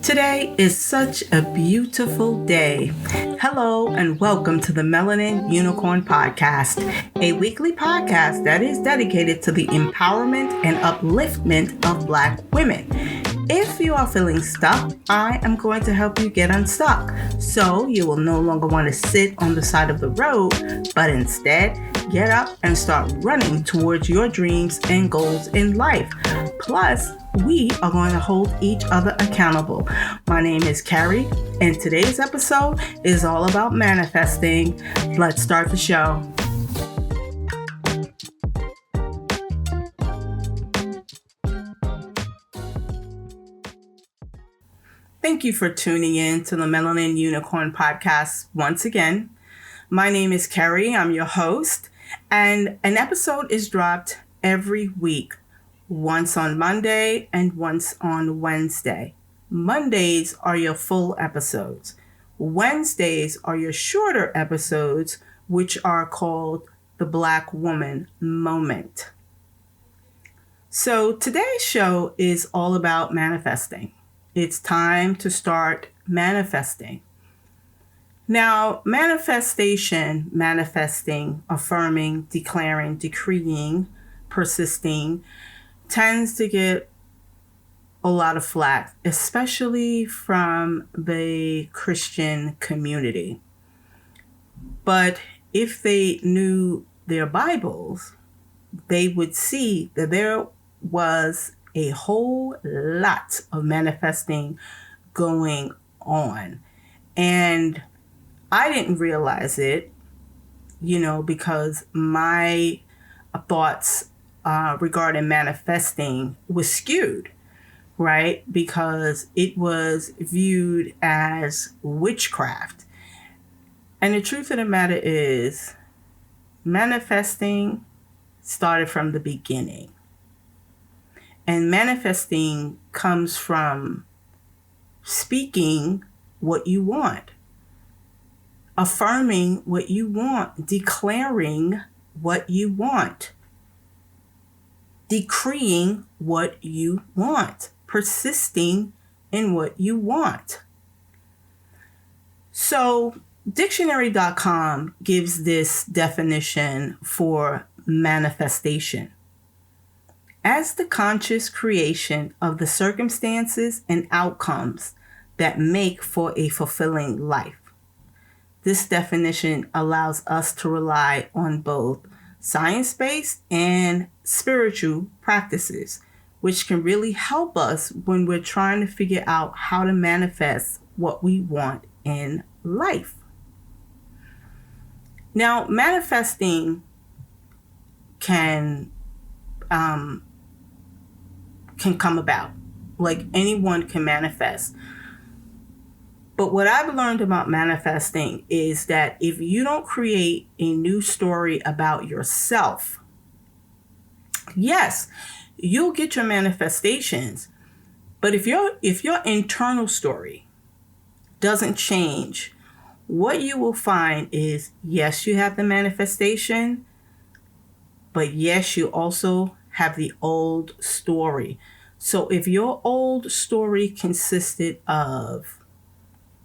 Today is such a beautiful day. Hello and welcome to the Melanin Unicorn Podcast, a weekly podcast that is dedicated to the empowerment and upliftment of Black women. If you are feeling stuck, I am going to help you get unstuck so you will no longer want to sit on the side of the road, but instead get up and start running towards your dreams and goals in life. Plus, we are going to hold each other accountable. My name is Carrie, and today's episode is all about manifesting. Let's start the show. Thank you for tuning in to the Melanin Unicorn Podcast once again. My name is Carrie. I'm your host, and an episode is dropped every week. Once on Monday and once on Wednesday. Mondays are your full episodes. Wednesdays are your shorter episodes, which are called the Black Woman Moment. So today's show is all about manifesting. It's time to start manifesting. Now, manifesting, affirming, declaring, decreeing, persisting, tends to get a lot of flack, especially from the Christian community. But if they knew their Bibles, they would see that there was a whole lot of manifesting going on. And I didn't realize it, because my thoughts regarding manifesting was skewed, right? Because it was viewed as witchcraft. And the truth of the matter is, manifesting started from the beginning. And manifesting comes from speaking what you want, affirming what you want, declaring what you want, decreeing what you want, persisting in what you want. So dictionary.com gives this definition for manifestation as the conscious creation of the circumstances and outcomes that make for a fulfilling life. This definition allows us to rely on both science-based and spiritual practices, which can really help us when we're trying to figure out how to manifest what we want in life. Now, manifesting can come about. Like anyone can manifest. But what I've learned about manifesting is that if you don't create a new story about yourself, yes, you'll get your manifestations. But if your internal story doesn't change, what you will find is, yes, you have the manifestation, but yes, you also have the old story. So if your old story consisted of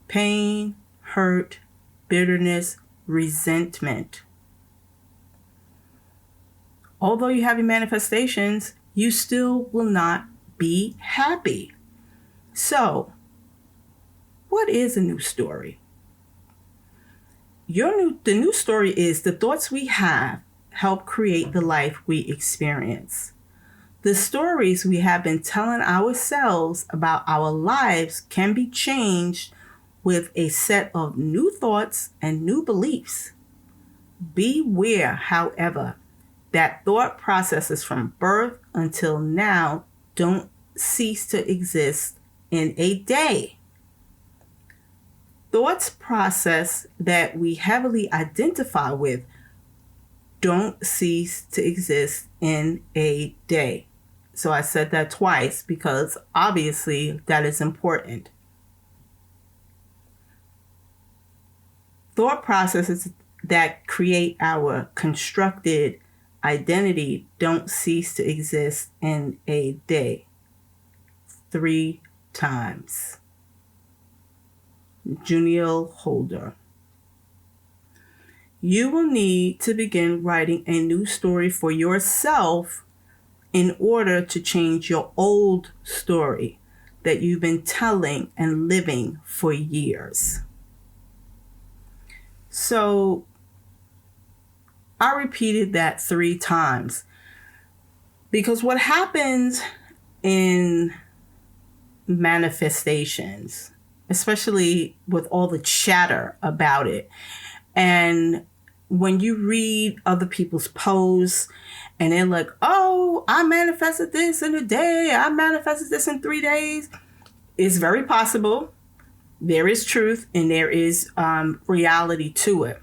pain, hurt, bitterness, resentment, although you have your manifestations, you still will not be happy. So, what is a new story? The new story is the thoughts we have help create the life we experience. The stories we have been telling ourselves about our lives can be changed with a set of new thoughts and new beliefs. Beware, however, that thought processes from birth until now don't cease to exist in a day. Thoughts process that we heavily identify with don't cease to exist in a day. So I said that twice because obviously that is important. Thought processes that create our constructed identity don't cease to exist in a day. 3 times. Juniel Holder. You will need to begin writing a new story for yourself in order to change your old story that you've been telling and living for years. So I repeated that 3 times because what happens in manifestations, especially with all the chatter about it, and when you read other people's posts and they're like, oh, I manifested this in a day, I manifested this in 3 days, it's very possible. There is truth and there is reality to it.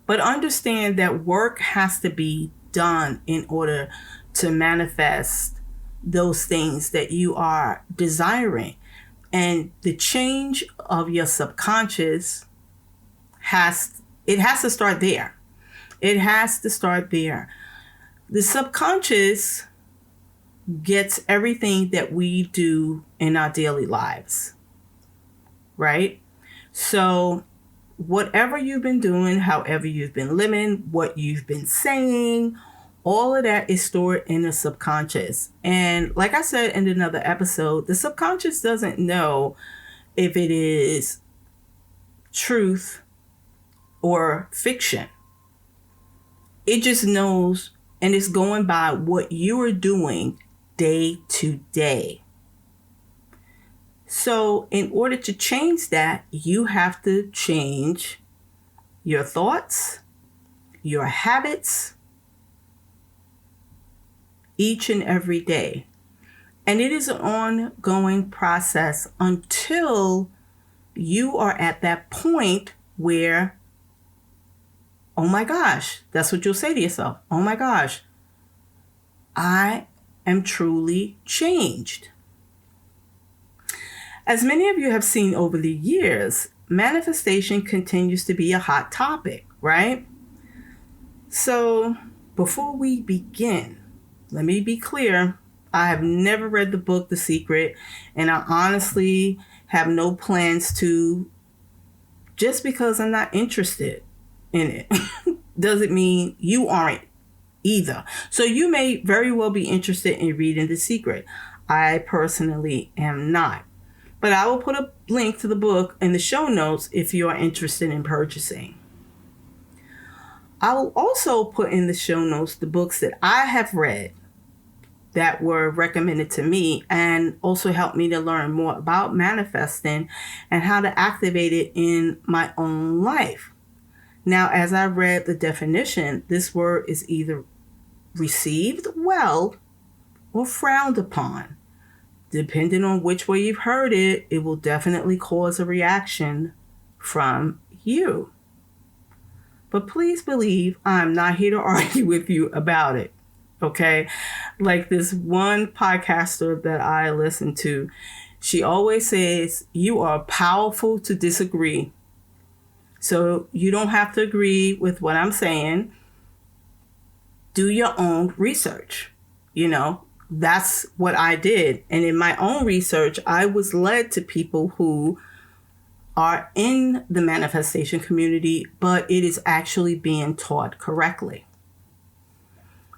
But understand that work has to be done in order to manifest those things that you are desiring. And the change of your subconscious has to start there. It has to start there. The subconscious gets everything that we do in our daily lives, right? So whatever you've been doing, however you've been living, what you've been saying, all of that is stored in the subconscious. And like I said in another episode, the subconscious doesn't know if it is truth or fiction. It just knows, and it's going by what you are doing day to day. So in order to change that, you have to change your thoughts, your habits, each and every day. And it is an ongoing process until you are at that point where, oh my gosh, that's what you'll say to yourself. Oh my gosh, I am truly changed. As many of you have seen over the years, manifestation continues to be a hot topic, right? So before we begin, let me be clear. I have never read the book, The Secret, and I honestly have no plans to, just because I'm not interested in it. Doesn't mean you aren't either. So you may very well be interested in reading The Secret. I personally am not. But I will put a link to the book in the show notes if you are interested in purchasing. I will also put in the show notes the books that I have read that were recommended to me and also helped me to learn more about manifesting and how to activate it in my own life. Now, as I read the definition, this word is either received well or frowned upon. Depending on which way you've heard it, it will definitely cause a reaction from you. But please believe I'm not here to argue with you about it, okay? Like this one podcaster that I listen to, she always says, you are powerful to disagree. So you don't have to agree with what I'm saying. Do your own research, That's what I did. And in my own research, I was led to people who are in the manifestation community, but it is actually being taught correctly.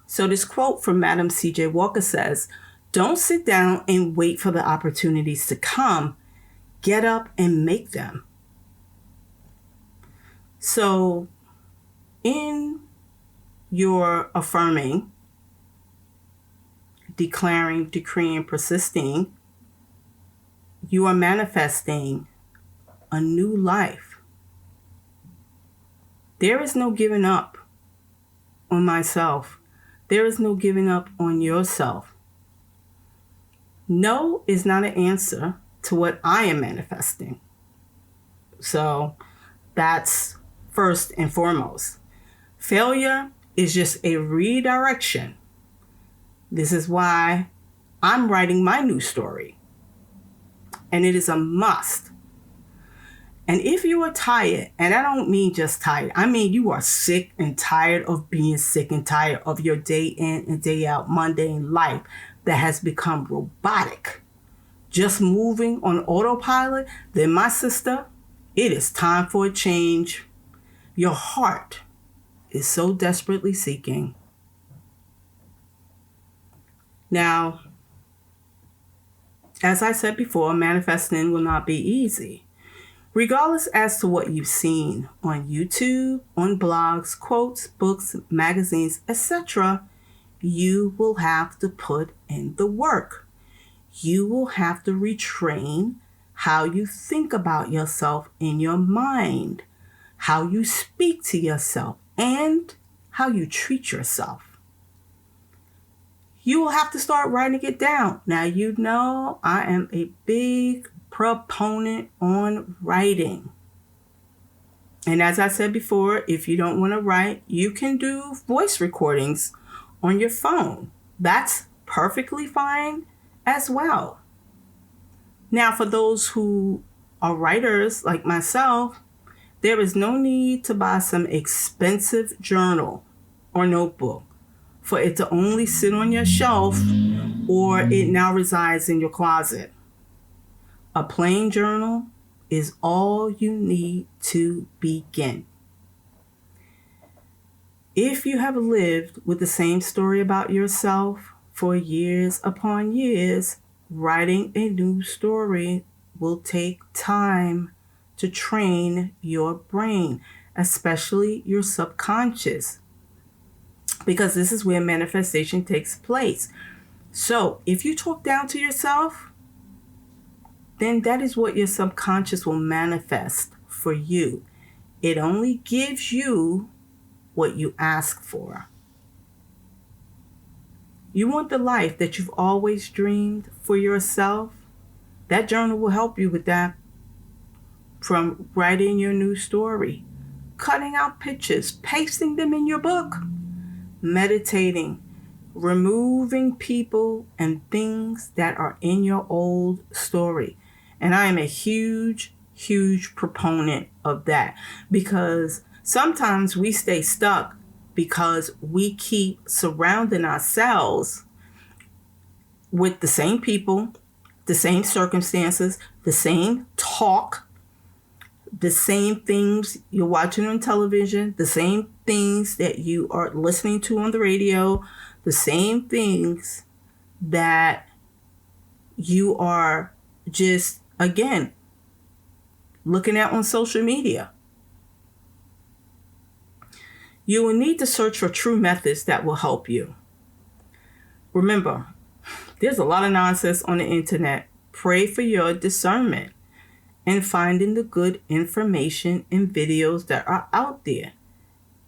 So this quote from Madam C.J. Walker says, don't sit down and wait for the opportunities to come. Get up and make them. So in your affirming, declaring, decreeing, persisting, you are manifesting a new life. There is no giving up on myself. There is no giving up on yourself. No is not an answer to what I am manifesting. So that's first and foremost. Failure is just a redirection. This is why I'm writing my new story. And it is a must. And if you are tired, and I don't mean just tired, I mean you are sick and tired of being sick and tired of your day in and day out mundane life that has become robotic, just moving on autopilot, then my sister, it is time for a change. Your heart is so desperately seeking. Now, as I said before, manifesting will not be easy. Regardless as to what you've seen on YouTube, on blogs, quotes, books, magazines, etc., you will have to put in the work. You will have to retrain how you think about yourself in your mind, how you speak to yourself, and how you treat yourself. You will have to start writing it down. Now, you know I am a big proponent on writing. And as I said before, if you don't want to write, you can do voice recordings on your phone. That's perfectly fine as well. Now, for those who are writers like myself, there is no need to buy some expensive journal or notebook for it to only sit on your shelf or it now resides in your closet. A plain journal is all you need to begin. If you have lived with the same story about yourself for years upon years, writing a new story will take time to train your brain, especially your subconscious, because this is where manifestation takes place. So if you talk down to yourself, then that is what your subconscious will manifest for you. It only gives you what you ask for. You want the life that you've always dreamed for yourself? That journal will help you with that. From writing your new story, cutting out pictures, pasting them in your book, meditating, removing people and things that are in your old story. And I am a huge, huge proponent of that, because sometimes we stay stuck because we keep surrounding ourselves with the same people, the same circumstances, the same talk, the same things you're watching on television, the same things that you are listening to on the radio, the same things that you are just, again, looking at on social media. You will need to search for true methods that will help you. Remember, there's a lot of nonsense on the internet. Pray for your discernment and finding the good information and videos that are out there.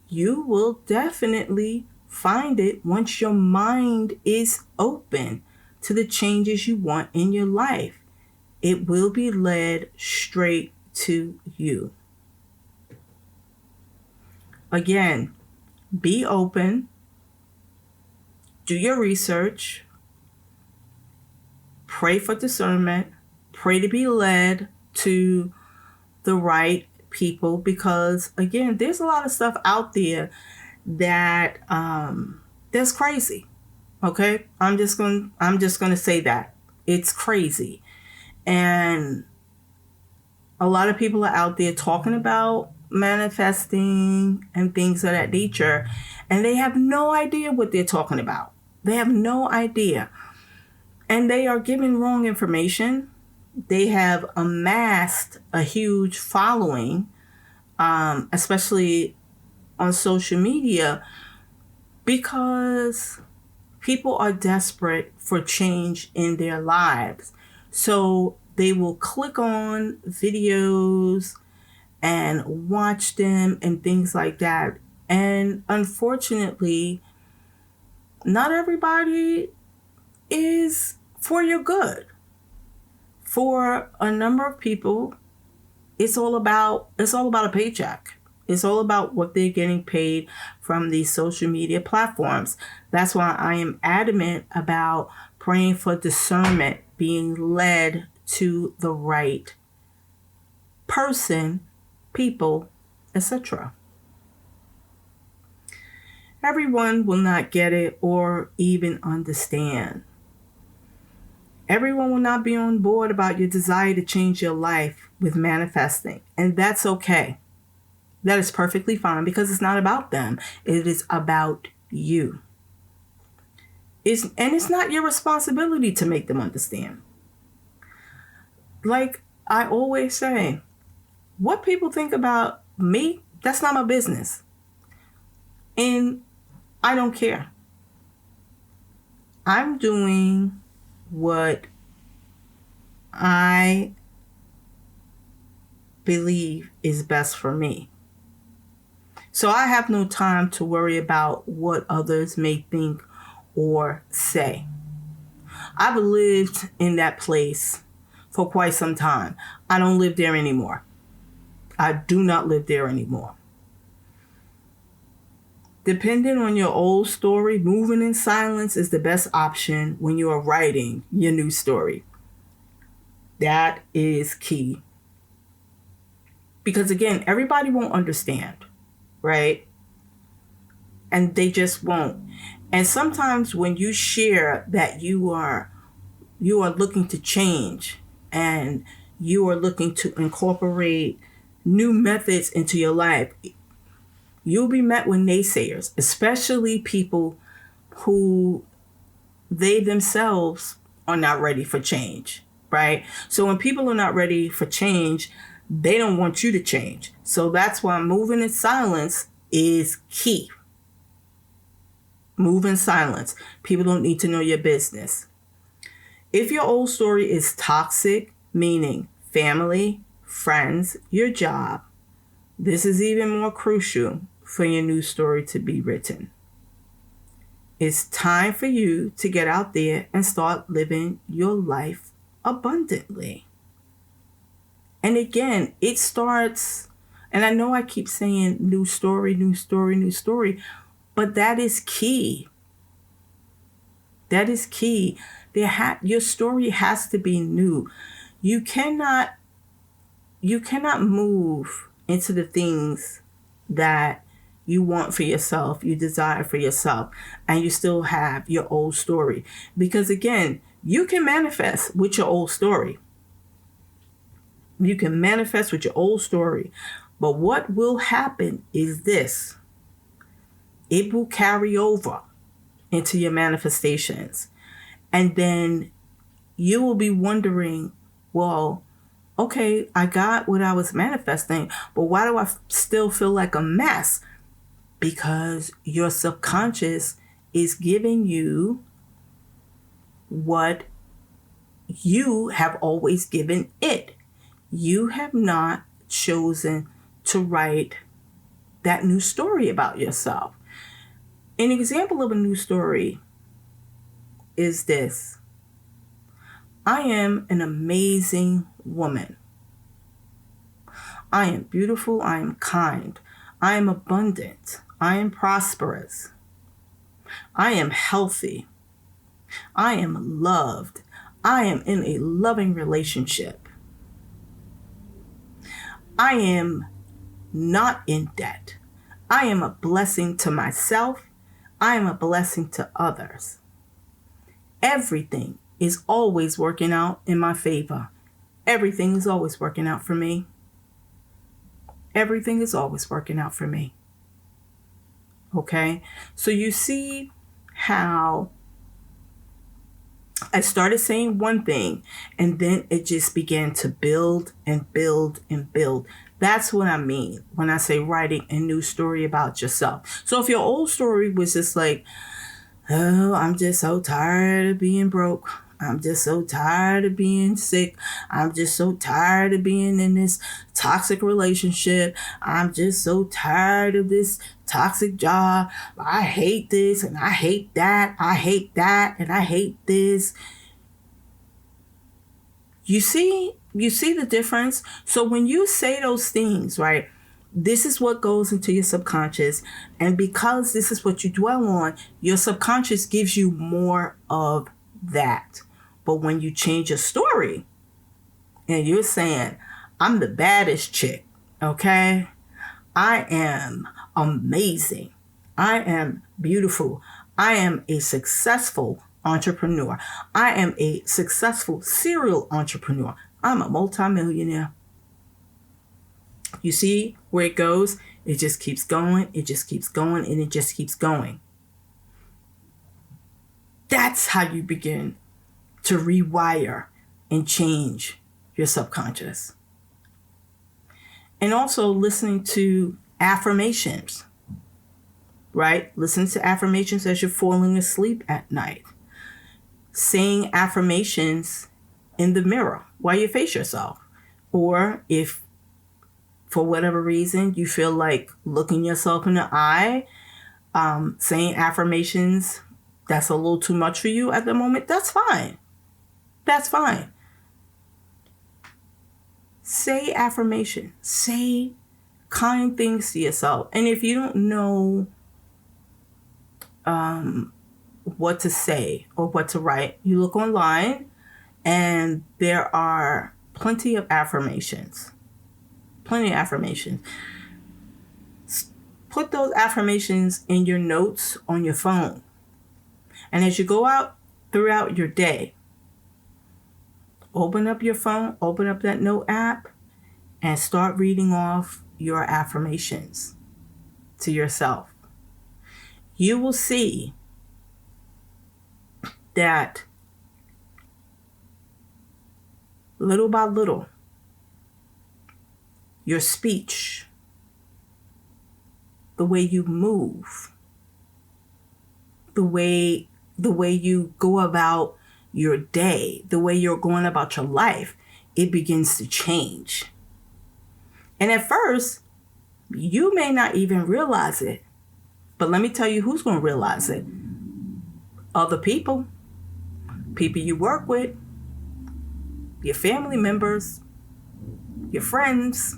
You will definitely find it once your mind is open to the changes you want in your life. It will be led straight to you. Again, be open, do your research, pray for discernment, pray to be led to the right people, because again, there's a lot of stuff out there that that's crazy. Okay, I'm just gonna say that it's crazy. And a lot of people are out there talking about manifesting and things of that nature, and they have no idea what they're talking about. They have no idea. And they are giving wrong information. They have amassed a huge following, especially on social media, because people are desperate for change in their lives. So they will click on videos and watch them and things like that. And unfortunately, not everybody is for your good. For a number of people, it's all about a paycheck. It's all about what they're getting paid from these social media platforms. That's why I am adamant about praying for discernment, being led to the right person, people, etc. Everyone will not get it or even understand. Everyone will not be on board about your desire to change your life with manifesting, and that's okay. That is perfectly fine because it's not about them. It is about you. It's not your responsibility to make them understand. Like I always say, what people think about me, that's not my business. And I don't care. I'm doing what I believe is best for me. So I have no time to worry about what others may think or say. I've lived in that place for quite some time. I don't live there anymore. I do not live there anymore. Depending on your old story, moving in silence is the best option when you are writing your new story. That is key. Because again, everybody won't understand, right? And they just won't. And sometimes when you share that you are looking to change and you are looking to incorporate new methods into your life, you'll be met with naysayers, especially people who they themselves are not ready for change, right? So when people are not ready for change, they don't want you to change. So that's why moving in silence is key. Move in silence. People don't need to know your business. If your old story is toxic, meaning family, friends, your job, this is even more crucial for your new story to be written. It's time for you to get out there and start living your life abundantly. And again, it starts, and I know I keep saying new story, new story, new story, but that is key. That is key. Your story has to be new. You cannot move into the things that you want for yourself, you desire for yourself, and you still have your old story. Because again, you can manifest with your old story. You can manifest with your old story. But what will happen is this. It will carry over into your manifestations. And then you will be wondering, well, okay, I got what I was manifesting, but why do I still feel like a mess? Because your subconscious is giving you what you have always given it. You have not chosen to write that new story about yourself. An example of a new story is this. I am an amazing woman. I am beautiful. I am kind. I am abundant. I am prosperous. I am healthy. I am loved. I am in a loving relationship. I am not in debt. I am a blessing to myself. I am a blessing to others. Everything is always working out in my favor. Everything is always working out for me. Everything is always working out for me. Okay? So you see how I started saying one thing and then it just began to build and build and build. That's what I mean when I say writing a new story about yourself. So if your old story was just like, oh, I'm just so tired of being broke. I'm just so tired of being sick. I'm just so tired of being in this toxic relationship. I'm just so tired of this toxic job. I hate this and I hate that. I hate that and I hate this. You see the difference? So when you say those things, right, this is what goes into your subconscious. And because this is what you dwell on, your subconscious gives you more of that. But when you change your story and you're saying, I'm the baddest chick, okay? I am amazing. I am beautiful. I am a successful entrepreneur. I am a successful serial entrepreneur. I'm a multimillionaire. You see where it goes? It just keeps going. It just keeps going. And it just keeps going. That's how you begin to rewire and change your subconscious. And also listening to affirmations, right? Listen to affirmations as you're falling asleep at night. Saying affirmations in the mirror while you face yourself. Or if for whatever reason you feel like looking yourself in the eye, saying affirmations that's a little too much for you at the moment, that's fine. That's fine. Say affirmation. Say kind things to yourself. And if you don't know what to say or what to write, you look online and there are plenty of affirmations. Plenty of affirmations. Put those affirmations in your notes on your phone. And as you go out throughout your day, open up your phone, open up that note app, and start reading off your affirmations to yourself. You will see that little by little, your speech, the way you move, the way you go about your day, the way you're going about your life, it begins to change. And at first, you may not even realize it. But let me tell you who's going to realize it. Other people. People you work with. Your family members. Your friends.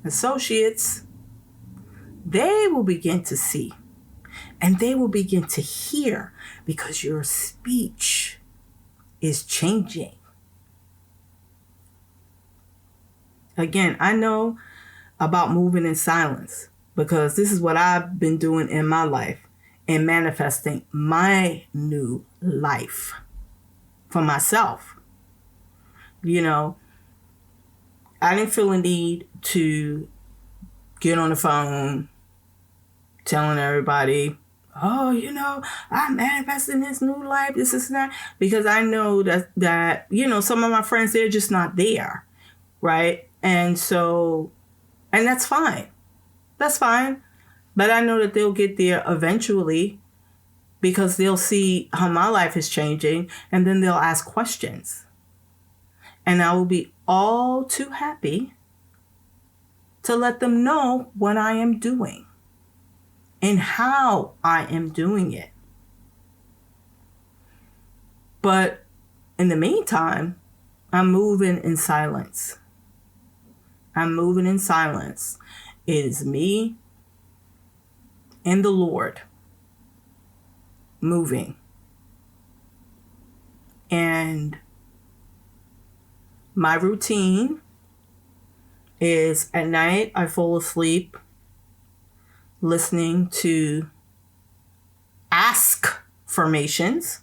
Associates. They will begin to see. And they will begin to hear because your speech is changing. Again, I know about moving in silence because this is what I've been doing in my life and manifesting my new life for myself. You know, I didn't feel a need to get on the phone telling everybody, oh, you know, I'm manifesting this new life, this is that, because I know that, you know, some of my friends, they're just not there, right? And so, and that's fine. That's fine. But I know that they'll get there eventually because they'll see how my life is changing and then they'll ask questions. And I will be all too happy to let them know what I am doing and how I am doing it. But in the meantime, I'm moving in silence. I'm moving in silence. It is me and the Lord moving. And my routine is at night I fall asleep listening to affirmations.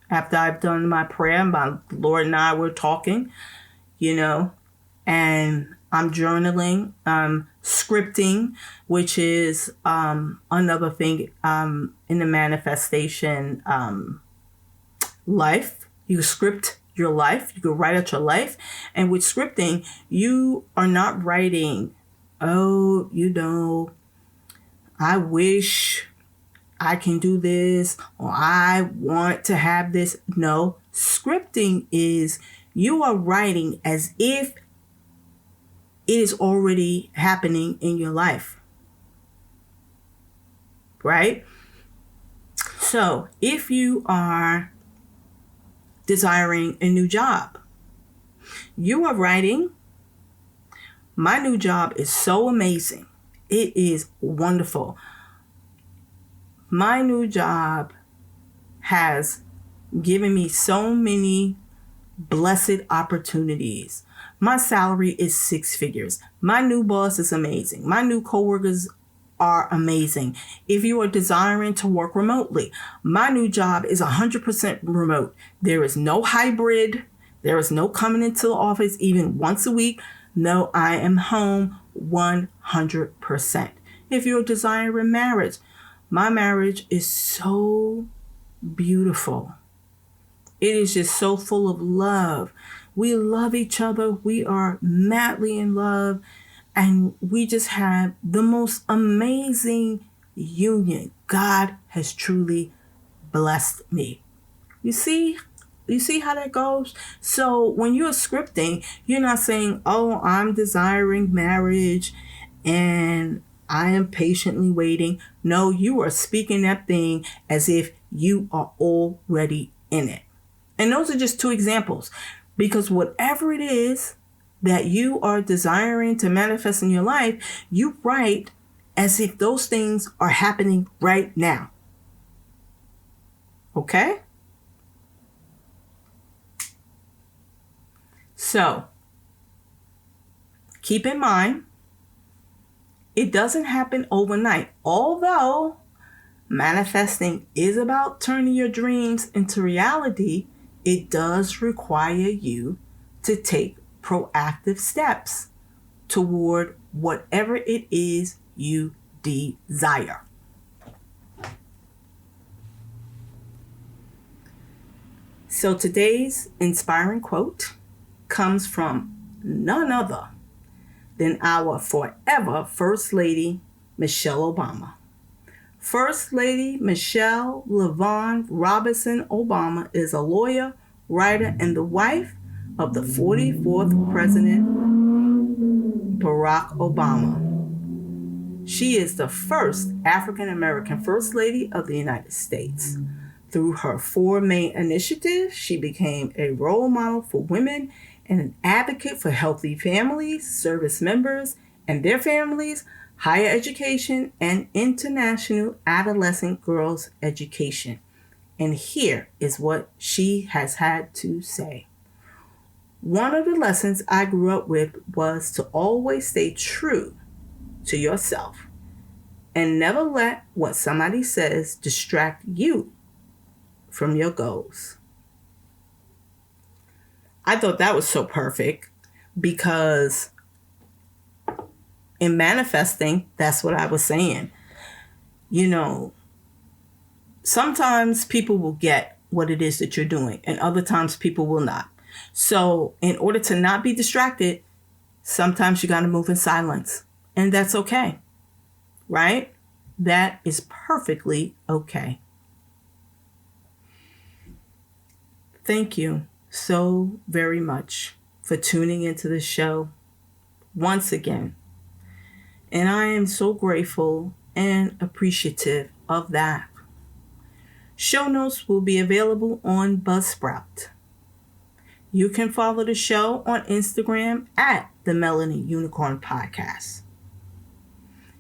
After I've done my prayer, my Lord and I were talking, you know, and I'm journaling, scripting, which is another thing in the manifestation life. You script your life. You can write out your life. And with scripting, you are not writing, oh, you know, I wish I can do this or I want to have this. No, scripting is you are writing as if it is already happening in your life, right? So if you are desiring a new job, you are writing, my new job is so amazing. It is wonderful. My new job has given me so many blessed opportunities. My salary is 6 figures. My new boss is amazing. My new coworkers are amazing. If you are desiring to work remotely, my new job is 100% remote. There is no hybrid. There is no coming into the office even once a week. No, I am home 100%. If you're desiring marriage, my marriage is so beautiful. It is just so full of love. We love each other. We are madly in love. And we just have the most amazing union. God has truly blessed me. You see how that goes? So when you're scripting, you're not saying, oh, I'm desiring marriage and I am patiently waiting. No, you are speaking that thing as if you are already in it. And those are just two examples, because whatever it is that you are desiring to manifest in your life, you write as if those things are happening right now. Okay? So, keep in mind, it doesn't happen overnight. Although manifesting is about turning your dreams into reality, it does require you to take proactive steps toward whatever it is you desire. So today's inspiring quote comes from none other than our forever First Lady, Michelle Obama. First Lady Michelle LaVaughn Robinson Obama is a lawyer, writer, and the wife of the 44th President, Barack Obama. She is the first African American First Lady of the United States. Through her four main initiatives, she became a role model for women and an advocate for healthy families, service members, and their families, higher education, and international adolescent girls' education. And here is what she has had to say. One of the lessons I grew up with was to always stay true to yourself and never let what somebody says distract you from your goals. I thought that was so perfect, because in manifesting, that's what I was saying. You know, sometimes people will get what it is that you're doing, and other times people will not. So in order to not be distracted, sometimes you got to move in silence, and that's okay, right? That is perfectly okay. Thank you so very much for tuning into the show once again. And I am so grateful and appreciative of that. Show notes will be available on Buzzsprout. You can follow the show on Instagram at the Melanin Unicorn Podcast.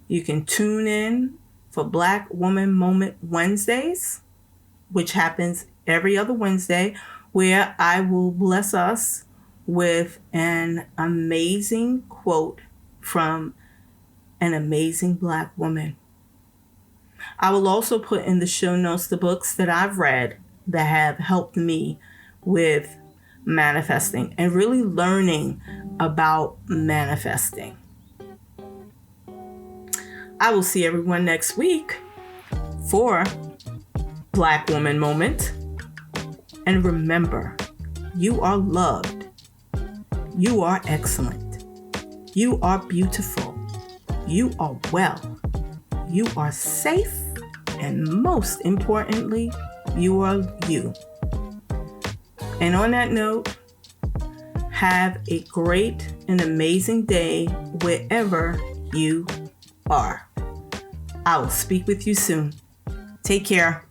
You can tune in for Black Woman Moment Wednesdays, which happens every other Wednesday, where I will bless us with an amazing quote from an amazing Black woman. I will also put in the show notes the books that I've read that have helped me with manifesting and really learning about manifesting. I will see everyone next week for Black Woman Moment. And remember, you are loved. You are excellent. You are beautiful. You are well. You are safe. And most importantly, you are you. And on that note, have a great and amazing day wherever you are. I will speak with you soon. Take care.